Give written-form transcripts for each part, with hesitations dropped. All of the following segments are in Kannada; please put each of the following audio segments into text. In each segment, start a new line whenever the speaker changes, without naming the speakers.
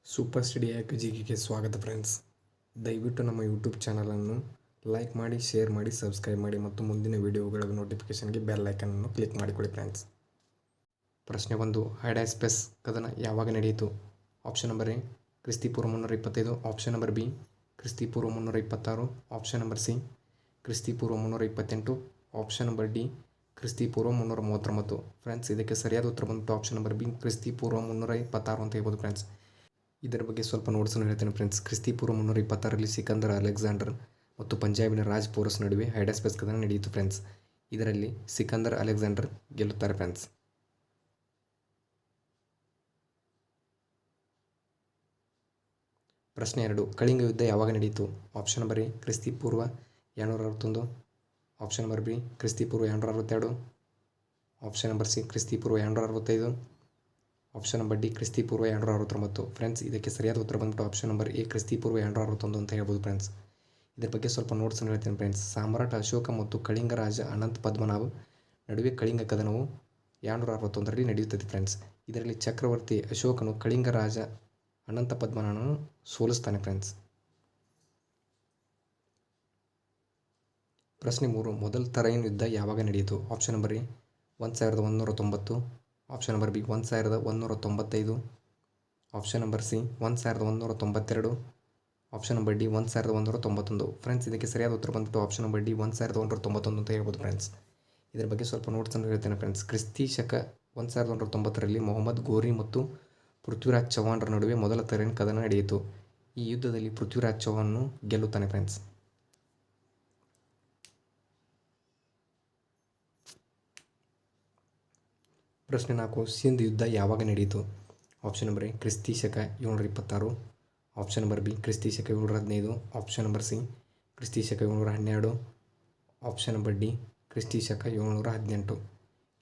ಸೂಪರ್ ಸ್ಟಡಿ ಜಿಗೆ ಸ್ವಾಗತ ಫ್ರೆಂಡ್ಸ್. ದಯವಿಟ್ಟು ನಮ್ಮ ಯೂಟ್ಯೂಬ್ ಚಾನಲನ್ನು ಲೈಕ್ ಮಾಡಿ, ಶೇರ್ ಮಾಡಿ, ಸಬ್ಸ್ಕ್ರೈಬ್ ಮಾಡಿ ಮತ್ತು ಮುಂದಿನ ವಿಡಿಯೋಗಳ ನೋಟಿಫಿಕೇಷನ್ಗೆ ಬೆಲ್ ಐಕನನ್ನು ಕ್ಲಿಕ್ ಮಾಡಿಕೊಳ್ಳಿ ಫ್ರೆಂಡ್ಸ್. ಪ್ರಶ್ನೆ 1. ಹೈಡಾಸ್ಪಸ್ ಕದನ ಯಾವಾಗ ನಡೆಯಿತು? ಆಪ್ಷನ್ ನಂಬರ್ ಎ ಕ್ರಿಸ್ತಿಪೂರ್ವ 325, ಆಪ್ಷನ್ ನಂಬರ್ ಬಿ ಕ್ರಿಸ್ತಿಪೂರ್ವ 326, ಆಪ್ಷನ್ ನಂಬರ್ ಸಿ ಕ್ರಿಸ್ತಿಪೂರ್ವ 328, ಆಪ್ಷನ್ ನಂಬರ್ ಡಿ ಕ್ರಿಸ್ತಿಪೂರ್ವ 339. ಫ್ರೆಂಡ್ಸ್, ಇದಕ್ಕೆ ಸರಿಯಾದ ಉತ್ತರ ಬಂದ್ಬಿಟ್ಟು ಆಪ್ಷನ್ ನಂಬರ್ ಬಿ ಕ್ರಿಸ್ತಿಪೂರ್ವ 326 ಅಂತ ಹೇಳ್ಬೋದು ಫ್ರೆಂಡ್ಸ್. ಇದರ ಬಗ್ಗೆ ಸ್ವಲ್ಪ ನೋಟ್ಸನ್ನು ಹೇಳ್ತೇನೆ ಫ್ರೆಂಡ್ಸ್. ಕ್ರಿಸ್ತಿಪೂರ್ವ 326ರಲ್ಲಿ ಸಿಕಂದರ್ ಅಲೆಕ್ಸಾಂಡರ್ ಮತ್ತು ಪಂಜಾಬಿನ ರಾಜ್ ಪೋರಸ್ ನಡುವೆ ಹೈಡಾಸ್ಪಸ್ ಕದನ ನಡೆಯಿತು ಫ್ರೆಂಡ್ಸ್. ಇದರಲ್ಲಿ ಸಿಕಂದರ್ ಅಲೆಕ್ಸಾಂಡರ್ ಗೆಲ್ಲುತ್ತಾರೆ ಫ್ರೆಂಡ್ಸ್. ಪ್ರಶ್ನೆ 2. ಕಳಿಂಗ ಯುದ್ಧ ಯಾವಾಗ ನಡೆಯಿತು? ಆಪ್ಷನ್ ನಂಬರ್ ಎ ಕ್ರಿಸ್ತಿಪೂರ್ವ 261, ಆಪ್ಷನ್ ನಂಬರ್ ಬಿ ಕ್ರಿಸ್ತಿಪೂರ್ವ 262, ಆಪ್ಷನ್ ನಂಬರ್ ಸಿ ಕ್ರಿಸ್ತಿಪೂರ್ವ 265, ಆಪ್ಷನ್ ನಂಬರ್ ಡಿ ಕ್ರಿಸ್ತಿಪೂರ್ವ 269. ಫ್ರೆಂಡ್ಸ್, ಇದಕ್ಕೆ ಸರಿಯಾದ ಉತ್ತರ ಬಂದ್ಬಿಟ್ಟು ಆಪ್ಷನ್ ನಂಬರ್ ಎ ಕ್ರಿಸ್ತಿಪೂರ್ವ 261 ಅಂತ ಹೇಳ್ಬೋದು ಫ್ರೆಂಡ್ಸ್. ಇದರ ಬಗ್ಗೆ ಸ್ವಲ್ಪ ನೋಟ್ಸನ್ನು ಹೇಳ್ತೇನೆ ಫ್ರೆಂಡ್ಸ್. ಸಾಮ್ರಾಟ ಅಶೋಕ ಮತ್ತು ಕಳಿಂಗ ರಾಜ ಅನಂತ ಪದ್ಮನಾಭ ನಡುವೆ ಕಳಿಂಗ ಕದನವು 261ರಲ್ಲಿ ನಡೆಯುತ್ತದೆ ಫ್ರೆಂಡ್ಸ್. ಇದರಲ್ಲಿ ಚಕ್ರವರ್ತಿ ಅಶೋಕನು ಕಳಿಂಗ ರಾಜ ಅನಂತ ಪದ್ಮನಾಭನನ್ನು ಸೋಲಿಸ್ತಾನೆ ಫ್ರೆಂಡ್ಸ್. ಪ್ರಶ್ನೆ 3. ಮೊದಲ ತರೈನ್ ಯುದ್ಧ ಯಾವಾಗ ನಡೆಯಿತು? Option number A 1190, option number B 1195, option number C 1192, option number D 1191. Friends, ಇದಕ್ಕೆ ಸರಿಯಾದ ಉತ್ತರ ಬಂದ್ಬಿಟ್ಟು ಆಪ್ಷನ್ ನಂಬರ್ ಡಿ 1191 ಅಂತ ಹೇಳ್ಬೋದು ಫ್ರೆಂಡ್ಸ್. ಇದರ ಬಗ್ಗೆ ಸ್ವಲ್ಪ ನೋಟ್ಸನ್ನು ಹೇಳ್ತೇನೆ ಫ್ರೆಂಡ್ಸ್. ಕ್ರಿಸ್ತಿ ಶಕ 1190ರಲ್ಲಿ ಮೊಹಮ್ಮದ್ ಗೋರಿ ಮತ್ತು ಪೃಥ್ವಿರಾಜ್ ಚೌಹಾಣ್ರ ನಡುವೆ ಮೊದಲ ತರೈನ್ ಕದನ ನಡೆಯಿತು. ಈ ಯುದ್ಧದಲ್ಲಿ ಪೃಥ್ವಿರಾಜ್ ಚೌಹಾಣ್ ಗೆಲ್ಲುತ್ತಾನೆ ಫ್ರೆಂಡ್ಸ್. ಪ್ರಶ್ನೆ 4. ಸಿಂಧ್ ಯುದ್ಧ ಯಾವಾಗ ನಡೆಯಿತು? ಆಪ್ಷನ್ ನಂಬರ್ ಎ ಕ್ರಿಸ್ತಿ ಶಕ 726, ಆಪ್ಷನ್ ನಂಬರ್ ಬಿ ಕ್ರಿಸ್ತಿ ಶಕ 715, ಆಪ್ಷನ್ ನಂಬರ್ ಸಿ ಕ್ರಿಸ್ತಿ ಶಕ 712, ಆಪ್ಷನ್ ನಂಬರ್ ಡಿ ಕ್ರಿಸ್ತಿ ಶಕ 718.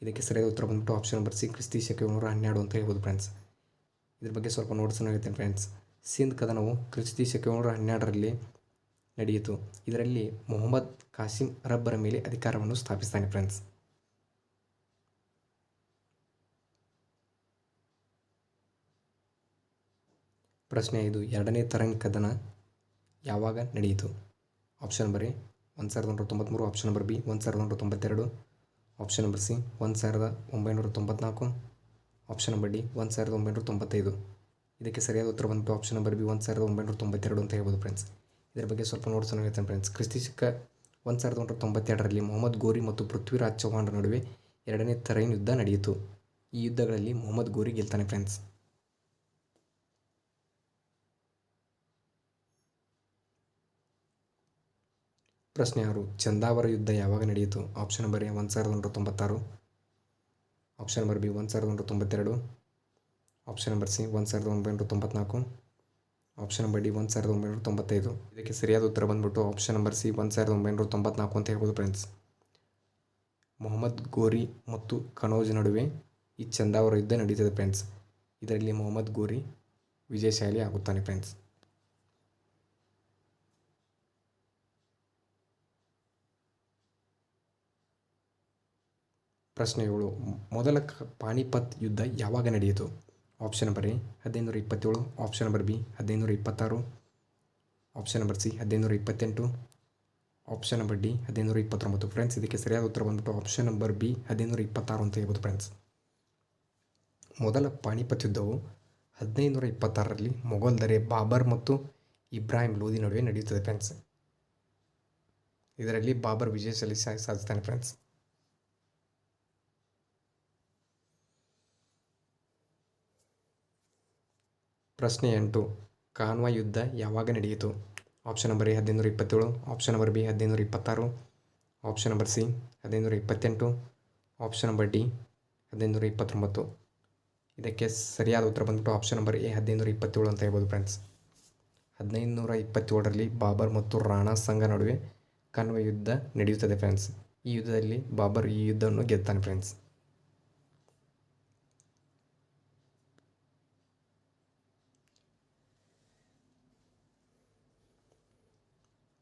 ಇದಕ್ಕೆ ಸರಿಯಾದ ಉತ್ತರ ಬಂದ್ಬಿಟ್ಟು ಆಪ್ಷನ್ ನಂಬರ್ ಸಿ ಕ್ರಿಸ್ತಿ ಶಕ 712 ಅಂತ ಹೇಳ್ಬೋದು ಫ್ರೆಂಡ್ಸ್. ಇದ್ರ ಬಗ್ಗೆ ಸ್ವಲ್ಪ ನೋಟ್ಸನ್ನು ಹೇಳ್ತೇನೆ ಫ್ರೆಂಡ್ಸ್. ಸಿಂಧ್ ಕದನವು ಕ್ರಿಸ್ತಿ ಶಕ 712ರಲ್ಲಿ ನಡೆಯಿತು. ಇದರಲ್ಲಿ ಮೊಹಮ್ಮದ್ ಕಾಸಿಂ ಅರಬ್ಬರ ಮೇಲೆ ಅಧಿಕಾರವನ್ನು ಸ್ಥಾಪಿಸ್ತಾನೆ ಫ್ರೆಂಡ್ಸ್. ಪ್ರಶ್ನೆ 5. ಎರಡನೇ ತರೈನ್ ಕದನ ಯಾವಾಗ ನಡೆಯಿತು? Option number A 1993, option number B 1992, option number C 1994, option number D 1995. ಇದಕ್ಕೆ ಸರಿಯಾದ ಉತ್ತರ ಬಂದ್ಬಿಟ್ಟು ಆಪ್ಷನ್ ನಂಬರ್ ಬಿ 1992 ಅಂತ ಹೇಳ್ಬೋದು ಫ್ರೆಂಡ್ಸ್. ಇದರ ಬಗ್ಗೆ ಸ್ವಲ್ಪ ನೋಟ್ಸನ್ನು ಹೇಳ್ತೇನೆ ಫ್ರೆಂಡ್ಸ್. ಕ್ರಿಸ್ತಿ ಶಕ 1992ರಲ್ಲಿ ಮೊಹಮ್ಮದ್ ಗೋರಿ ಮತ್ತು ಪೃಥ್ವಿರಾಜ್ ಚೌಹಾಣ್ರ ನಡುವೆ ಎರಡನೇ ತರೈನ್ ಯುದ್ಧ ನಡೆಯಿತು. ಈ ಯುದ್ಧಗಳಲ್ಲಿ ಮೊಹಮ್ಮದ್ ಗೋರಿ ಗೆಲ್ತಾನೆ ಫ್ರೆಂಡ್ಸ್. ಪ್ರಶ್ನೆ 6. ಚಂದಾವರ ಯುದ್ಧ ಯಾವಾಗ ನಡೆಯಿತು? Option number A 1996, option number B 1992, option number C 1994, option number D 1995. ಇದಕ್ಕೆ ಸರಿಯಾದ ಉತ್ತರ ಬಂದ್ಬಿಟ್ಟು ಆಪ್ಷನ್ ನಂಬರ್ ಸಿ 1994 ಅಂತ ಹೇಳ್ಬೋದು ಫ್ರೆಂಡ್ಸ್. ಮೊಹಮ್ಮದ್ ಗೋರಿ ಮತ್ತು ಕನೌಜ್ ನಡುವೆ ಈ ಚಂದಾವರ ಯುದ್ಧ ನಡೀತದೆ ಫ್ರೆಂಡ್ಸ್. ಇದರಲ್ಲಿ ಮೊಹಮ್ಮದ್ ಗೋರಿ ವಿಜಯಶಾಲಿ ಆಗುತ್ತಾನೆ ಫ್ರೆಂಡ್ಸ್. ಪ್ರಶ್ನೆ 7. ಮೊದಲ ಪಾಣಿಪತ್ ಯುದ್ಧ ಯಾವಾಗ ನಡೆಯಿತು? Option number A 1527, option number B 1526, option number C 1528, option number D 1529. Friends, ಇದಕ್ಕೆ ಸರಿಯಾದ ಉತ್ತರ ಬಂದ್ಬಿಟ್ಟು ಆಪ್ಷನ್ ನಂಬರ್ ಬಿ 1526 ಅಂತ ಹೇಳ್ಬೋದು ಫ್ರೆಂಡ್ಸ್. ಮೊದಲ ಪಾಣಿಪತ್ ಯುದ್ಧವು 1526ರಲ್ಲಿ ಮೊಘಲ್ ದೊರೆ ಬಾಬರ್ ಮತ್ತು ಇಬ್ರಾಹಿಂ ಲೋಧಿ ನಡುವೆ ನಡೆಯುತ್ತದೆ ಫ್ರೆಂಡ್ಸ್. ಇದರಲ್ಲಿ ಬಾಬರ್ ವಿಜಯಶಾಲಿ ಸಾಧಿಸ್ತಾನೆ ಫ್ರೆಂಡ್ಸ್. ಪ್ರಶ್ನೆ 8. ಕಾನ್ವಾಯ್ ಯುದ್ಧ ಯಾವಾಗ ನಡೆಯಿತು? Option number A 1527, option number B 1526, option number C 1528, option number D 1529. ಇದಕ್ಕೆ ಸರಿಯಾದ ಉತ್ತರ ಬಂದ್ಬಿಟ್ಟು ಆಪ್ಷನ್ ನಂಬರ್ ಎ 1527 ಅಂತ ಹೇಳ್ಬೋದು ಫ್ರೆಂಡ್ಸ್. 1527ರಲ್ಲಿ ಬಾಬರ್ ಮತ್ತು ರಾಣಾ ಸಂಗ ನಡುವೆ ಕಾನ್ವಾಯ್ ಯುದ್ಧ ನಡೆಯುತ್ತದೆ ಫ್ರೆಂಡ್ಸ್. ಈ ಯುದ್ಧದಲ್ಲಿ ಬಾಬರ್ ಈ ಯುದ್ಧವನ್ನು ಗೆಲ್ತಾನೆ ಫ್ರೆಂಡ್ಸ್.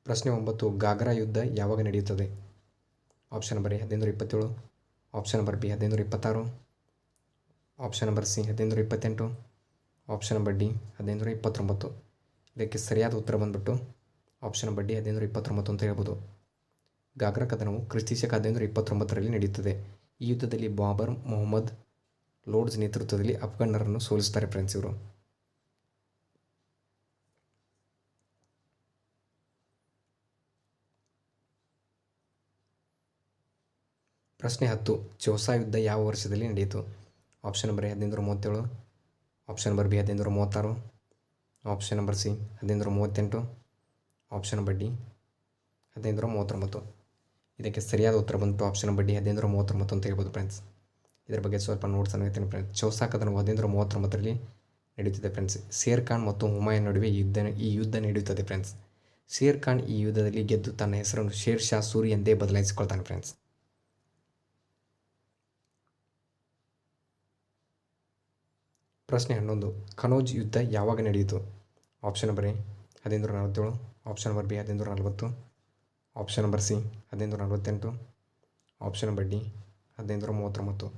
ಪ್ರಶ್ನೆ 9. ಗಾಗ್ರಾ ಯುದ್ಧ ಯಾವಾಗ ನಡೆಯುತ್ತದೆ? Option number A 1527, option number B 1526, option number C 1528, option number D 1529. ಇದಕ್ಕೆ ಸರಿಯಾದ ಉತ್ತರ ಬಂದ್ಬಿಟ್ಟು ಆಪ್ಷನ್ ನಂಬರ್ ಡಿ 1529 ಅಂತ ಹೇಳ್ಬೋದು. ಗಾಗ್ರಾ ಕದನವು ಕ್ರಿಸ್ತಿಶಕ 1529ರಲ್ಲಿ ನಡೆಯುತ್ತದೆ. ಈ ಯುದ್ಧದಲ್ಲಿ ಬಾಬರ್ ಮೊಹಮ್ಮದ್ ಲೋಡ್ಸ್ ನೇತೃತ್ವದಲ್ಲಿ ಅಫ್ಘನ್ನರನ್ನು ಸೋಲಿಸ್ತಾರೆ ಫ್ರೆಂಡ್ಸ್ ಇವರು. ಪ್ರಶ್ನೆ 10. ಚೌಸಾ ಯುದ್ಧ ಯಾವ ವರ್ಷದಲ್ಲಿ ನಡೆಯಿತು? Option number A 1537, option number B 1536, option number C 1538, option number D 1539. ಇದಕ್ಕೆ ಸರಿಯಾದ ಉತ್ತರ ಬಂತು ಆಪ್ಷನ್ ನಂಬರ್ ಡಿ 1539 ಅಂತ ಹೇಳ್ಬೋದು ಫ್ರೆಂಡ್ಸ್. ಇದರ ಬಗ್ಗೆ ಸ್ವಲ್ಪ ನೋಟ್ಸನ್ನು ಹೇಳ್ತೀನಿ ಫ್ರೆಂಡ್ಸ್. ಚೌಸಾ ಕದನವು 1539ರಲ್ಲಿ ನಡೆಯುತ್ತದೆ ಫ್ರೆಂಡ್ಸ್. ಶೇರ್ ಖಾನ್ ಮತ್ತು ಹುಮಾಯೂನ್ ನಡುವೆ ಈ ಯುದ್ಧ ನಡೆಯುತ್ತದೆ ಫ್ರೆಂಡ್ಸ್. ಶೇರ್ ಖಾನ್ ಈ ಯುದ್ಧದಲ್ಲಿ ಗೆದ್ದು ತನ್ನ ಹೆಸರನ್ನು ಶೇರ್ ಶಾ ಸೂರಿ ಎಂದೇ ಬದಲಾಯಿಸಿಕೊಳ್ತಾನೆ ಫ್ರೆಂಡ್ಸ್. ಪ್ರಶ್ನೆ 11. ಕನೌಜ್ ಯುದ್ಧ ಯಾವಾಗ ನಡೆಯಿತು? Option number A 1547, option number B 1540, option number C 1548, option number D 1539.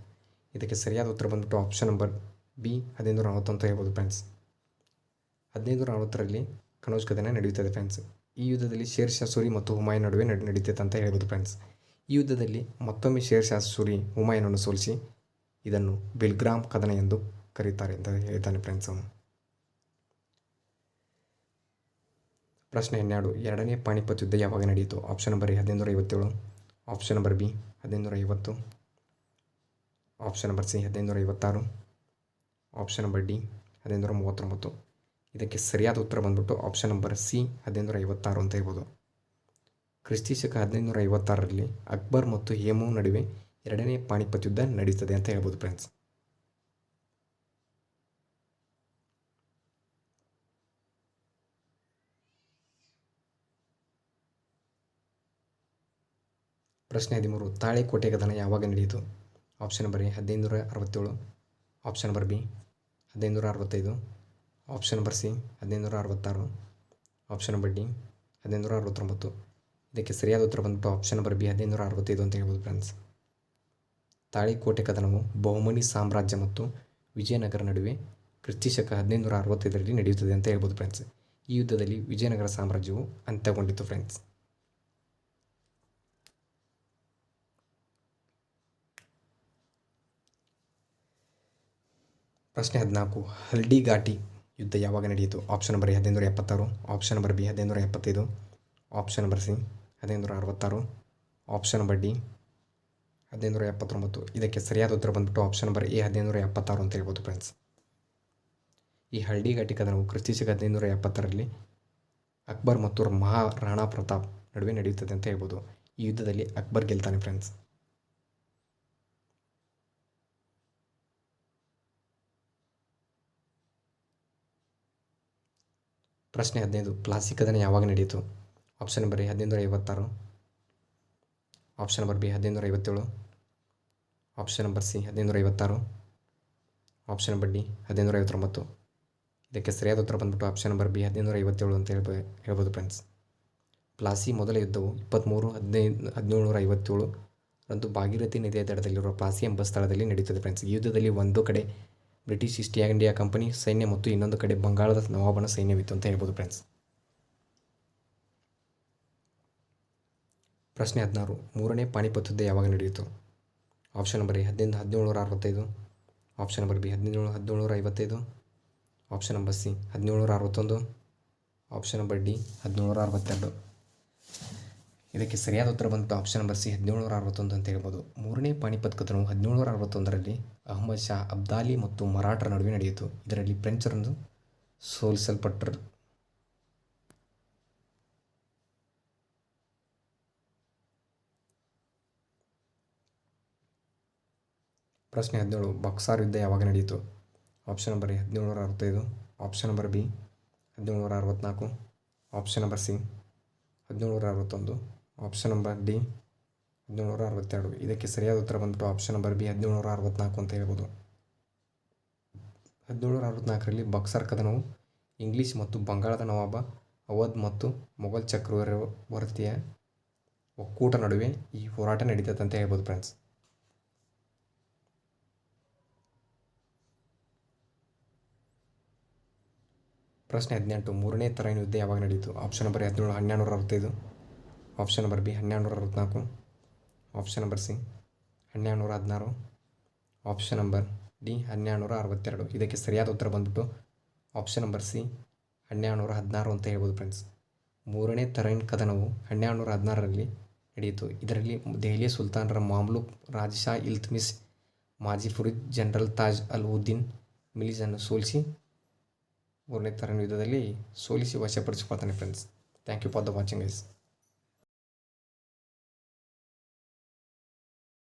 ಇದಕ್ಕೆ ಸರಿಯಾದ ಉತ್ತರ ಬಂದ್ಬಿಟ್ಟು ಆಪ್ಷನ್ ನಂಬರ್ ಬಿ 1540 ಅಂತ ಹೇಳ್ಬೋದು ಫ್ರೆಂಡ್ಸ್. 1540ರಲ್ಲಿ ಕನೌಜ್ ಕದನ ನಡೆಯುತ್ತದೆ ಫ್ರೆಂಡ್ಸ್. ಈ ಯುದ್ಧದಲ್ಲಿ ಶೇರ್ ಶಾ ಸೂರಿ ಮತ್ತು ಹುಮಾಯೂನ್ ನಡುವೆ ನಡೆಯುತ್ತೆ ಅಂತ ಹೇಳ್ಬೋದು ಫ್ರೆಂಡ್ಸ್. ಈ ಯುದ್ಧದಲ್ಲಿ ಮತ್ತೊಮ್ಮೆ ಶೇರ್ ಶಾ ಸೂರಿ ಹುಮಾಯೂನನ್ನು ಸೋಲಿಸಿ ಇದನ್ನು ಬಿಲ್ಗ್ರಾಮ್ ಕದನ ಎಂದು ಕರೀತಾರೆ ಅಂತ ಹೇಳ್ತಾನೆ ಫ್ರೆಂಡ್ಸ್ ಅವನು. ಪ್ರಶ್ನೆ 12. ಎರಡನೇ ಪಾಣಿಪತ್ ಯುದ್ಧ ಯಾವಾಗ ನಡೆಯಿತು? Option number A 1557, option number B 1550, option number C 1556, option number D 1539. ಇದಕ್ಕೆ ಸರಿಯಾದ ಉತ್ತರ ಬಂದ್ಬಿಟ್ಟು ಆಪ್ಷನ್ ನಂಬರ್ ಸಿ 1556 ಅಂತ ಹೇಳ್ಬೋದು. ಕ್ರಿಸ್ತಿಶಕ 1556ರಲ್ಲಿ ಅಕ್ಬರ್ ಮತ್ತು ಹೇಮು ನಡುವೆ ಎರಡನೇ ಪಾಣಿಪತ್ ಯುದ್ಧ ನಡೀತದೆ ಅಂತ ಹೇಳ್ಬೋದು ಫ್ರೆಂಡ್ಸ್. ಪ್ರಶ್ನೆ 13. ತಾಳಿಕೋಟೆ ಕದನ ಯಾವಾಗ ನಡೆಯಿತು? Option number A 1567, option number B 1565, option number C 1566, option number D 1569. ಇದಕ್ಕೆ ಸರಿಯಾದ ಉತ್ತರ ಬಂದ್ಬಿಟ್ಟು ಆಪ್ಷನ್ ನಂಬರ್ ಬಿ 1565 ಅಂತ ಹೇಳ್ಬೋದು ಫ್ರೆಂಡ್ಸ್. ತಾಳಿಕೋಟೆ ಕದನವು ಬಹುಮನಿ ಸಾಮ್ರಾಜ್ಯ ಮತ್ತು ವಿಜಯನಗರ ನಡುವೆ ಕ್ರಿಸ್ತಿಶಕ 1565ರಲ್ಲಿ ನಡೆಯುತ್ತದೆ ಅಂತ ಹೇಳ್ಬೋದು ಫ್ರೆಂಡ್ಸ್. ಈ ಯುದ್ಧದಲ್ಲಿ ವಿಜಯನಗರ ಸಾಮ್ರಾಜ್ಯವು ಅಂತ್ಯಗೊಂಡಿತು ಫ್ರೆಂಡ್ಸ್. ಪ್ರಶ್ನೆ 14. ಹಲ್ಡಿ ಘಾಟಿ ಯುದ್ಧ ಯಾವಾಗ ನಡೆಯಿತು? Option number A 1576, option number B 1575, option number C 1566, option number D 1579. ಇದಕ್ಕೆ ಸರಿಯಾದ ಉತ್ತರ ಬಂದ್ಬಿಟ್ಟು ಆಪ್ಷನ್ ನಂಬರ್ ಎ 1576 ಅಂತ ಹೇಳ್ಬೋದು ಫ್ರೆಂಡ್ಸ್. ಈ ಹಲ್ಡಿ ಘಾಟಿ ಕದನವು ಕ್ರಿಸ್ತಿಶಕ 1570ರಲ್ಲಿ ಅಕ್ಬರ್ ಮತ್ತು ಮಹಾರಾಣಾ ಪ್ರತಾಪ್ ನಡುವೆ ನಡೆಯುತ್ತದೆ ಅಂತ ಹೇಳ್ಬೋದು. ಈ ಯುದ್ಧದಲ್ಲಿ ಅಕ್ಬರ್ ಗೆಲ್ತಾನೆ ಫ್ರೆಂಡ್ಸ್. ಪ್ರಶ್ನೆ 15. ಪ್ಲಾಸಿ ಕದನ ಯಾವಾಗ ನಡೆಯಿತು? Option number A 1556, option number B 1557, option number C 1556, option number D 1559. ಇದಕ್ಕೆ ಸರಿಯಾದ ಉತ್ತರ ಬಂದ್ಬಿಟ್ಟು ಆಪ್ಷನ್ ನಂಬರ್ ಬಿ 1557 ಅಂತ ಹೇಳ್ಬೋದು ಫ್ರೆಂಡ್ಸ್. ಪ್ಲಾಸಿ ಮೊದಲ ಯುದ್ಧವು 23/15/1757 ರಂದು ಭಾಗೀರಥಿ ನದಿಯ ದಡದಲ್ಲಿರುವ ಪ್ಲಾಸಿ ಎಂಬ ಸ್ಥಳದಲ್ಲಿ ನಡೆಯುತ್ತದೆ ಫ್ರೆಂಡ್ಸ್. ಈ ಯುದ್ಧದಲ್ಲಿ ಒಂದು ಕಡೆ ಬ್ರಿಟಿಷ್ ಈಸ್ಟ್ ಇಂಡಿಯಾ ಕಂಪನಿ ಸೈನ್ಯ ಮತ್ತು ಇನ್ನೊಂದು ಕಡೆ ಬಂಗಾಳದ ನವಾಬನ ಸೈನ್ಯವಿತ್ತು ಅಂತ ಹೇಳ್ಬೋದು ಫ್ರೆಂಡ್ಸ್. ಪ್ರಶ್ನೆ 16. ಮೂರನೇ ಪಾಣಿಪತ್ ಯುದ್ಧ ಯಾವಾಗ ನಡೆಯಿತು? Option number A 1765, option number B 1755, option number C 1761, option number D 1762. ಇದಕ್ಕೆ ಸರಿಯಾದ ಉತ್ತರ ಬಂತು ಆಪ್ಷನ್ ನಂಬರ್ ಸಿ 1761 ಅಂತ ಹೇಳ್ಬೋದು. ಮೂರನೇ ಪಾಣಿಪತ್ ಕದನವು 1761ರಲ್ಲಿ ಅಹ್ಮದ್ ಶಾ ಅಬ್ದಾಲಿ ಮತ್ತು ಮರಾಠರ ನಡುವೆ ನಡೆಯಿತು. ಇದರಲ್ಲಿ ಫ್ರೆಂಚರನ್ನು ಸೋಲಿಸಲ್ಪಟ್ಟರು. ಪ್ರಶ್ನೆ 17. ಬಕ್ಸಾರ್ ಯುದ್ಧ ಯಾವಾಗ ನಡೆಯಿತು? Option number A 1765, option number B 1764, option number C 1761, option number D 1762. ಇದಕ್ಕೆ ಸರಿಯಾದ ಉತ್ತರ ಬಂದ್ಬಿಟ್ಟು ಆಪ್ಷನ್ ನಂಬರ್ ಬಿ 1764 ಅಂತ ಹೇಳ್ಬೋದು. 1764ರಲ್ಲಿ ಬಕ್ಸರ್ ಕದನವು ಇಂಗ್ಲಿಷ್ ಮತ್ತು ಬಂಗಾಳದ ನವಾಬ ಅವಧ್ ಮತ್ತು ಮೊಘಲ್ ಚಕ್ರವರ್ತಿಯ ಒಕ್ಕೂಟ ನಡುವೆ ಈ ಹೋರಾಟ ನಡೀತದೆ ಅಂತ ಹೇಳ್ಬೋದು ಫ್ರೆಂಡ್ಸ್. ಪ್ರಶ್ನೆ 18 ಮೂರನೇ ತರೈನ ಯುದ್ಧ ಯಾವಾಗ ನಡೆಯಿತು? Option number 17 1265, option number B 1264, option number C 1216, option number D 1262. ಇದಕ್ಕೆ ಸರಿಯಾದ ಉತ್ತರ ಬಂದ್ಬಿಟ್ಟು ಆಪ್ಷನ್ ನಂಬರ್ ಸಿ 1216 ಅಂತ ಹೇಳ್ಬೋದು ಫ್ರೆಂಡ್ಸ್. ಮೂರನೇ ತರೈನ್ ಕದನವು 1216ರಲ್ಲಿ ನಡೆಯಿತು. ಇದರಲ್ಲಿ ದೆಹಲಿಯ ಸುಲ್ತಾನರ ಮಾಮ್ಲುಕ್ ರಾಜಶಾ ಇಲ್ತಮಿಸ್ ಮಾಜಿ ಫುರಿದ್ ಜನರಲ್ ತಾಜ್ ಅಲ್ ಉದ್ದೀನ್ ಮಿಲಿಜನ್ನು ಸೋಲಿಸಿ ಮೂರನೇ ತರೈನ ಯುದ್ಧದಲ್ಲಿ ಸೋಲಿಸಿ ವಶಪಡಿಸಿಕೊಳ್ತಾನೆ friends. Thank you for the watching guys.